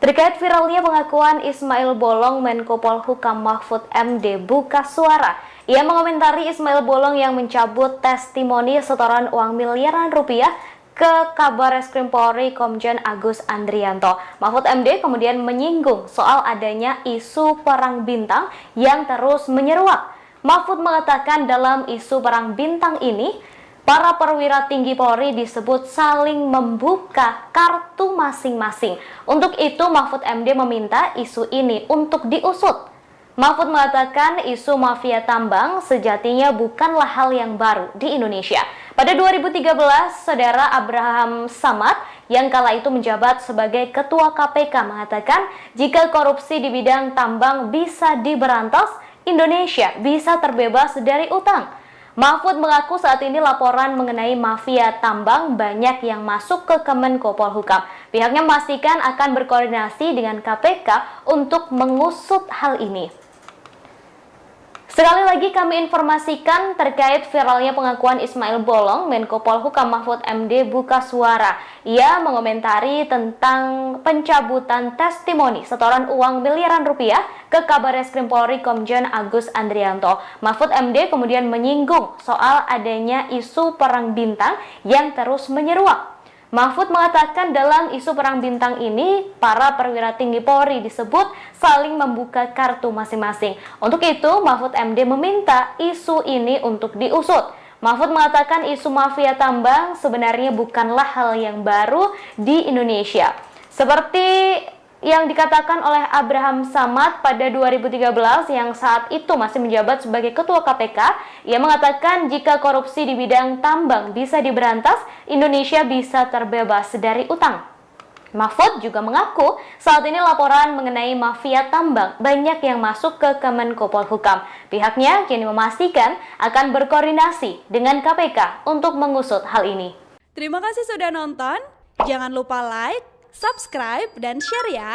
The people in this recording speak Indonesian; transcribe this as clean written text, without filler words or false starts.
Terkait viralnya pengakuan Ismail Bolong, Menko Polhukam Mahfud MD buka suara. Ia mengomentari Ismail Bolong yang mencabut testimoni setoran uang miliaran rupiah ke Kabareskrim Polri Komjen Agus Andrianto. Mahfud MD kemudian menyinggung soal adanya isu perang bintang yang terus menyeruak. Mahfud mengatakan dalam isu perang bintang ini, para perwira tinggi Polri disebut saling membuka kartu masing-masing. Untuk itu, Mahfud MD meminta isu ini untuk diusut. Mahfud mengatakan isu mafia tambang sejatinya bukanlah hal yang baru di Indonesia. Pada 2013, Saudara Abraham Samad yang kala itu menjabat sebagai Ketua KPK mengatakan jika korupsi di bidang tambang bisa diberantas, Indonesia bisa terbebas dari utang. Mahfud mengaku saat ini laporan mengenai mafia tambang banyak yang masuk ke Kemenko Polhukam. Pihaknya memastikan akan berkoordinasi dengan KPK untuk mengusut hal ini. Sekali lagi kami informasikan terkait viralnya pengakuan Ismail Bolong, Menko Polhukam Mahfud MD buka suara. Ia mengomentari tentang pencabutan testimoni setoran uang miliaran rupiah ke Kabareskrim Polri Komjen Agus Andrianto. Mahfud MD kemudian menyinggung soal adanya isu perang bintang yang terus menyeruak. Mahfud mengatakan dalam isu perang bintang ini, para perwira tinggi Polri disebut saling membuka kartu masing-masing. Untuk itu, Mahfud MD meminta isu ini untuk diusut. Mahfud mengatakan isu mafia tambang sebenarnya bukanlah hal yang baru di Indonesia. Seperti yang dikatakan oleh Abraham Samad pada 2013 yang saat itu masih menjabat sebagai Ketua KPK, ia mengatakan jika korupsi di bidang tambang bisa diberantas, Indonesia bisa terbebas dari utang. Mahfud juga mengaku saat ini laporan mengenai mafia tambang banyak yang masuk ke Kemenko Polhukam. Pihaknya kini memastikan akan berkoordinasi dengan KPK untuk mengusut hal ini. Terima kasih sudah nonton, jangan lupa like, subscribe, dan share ya!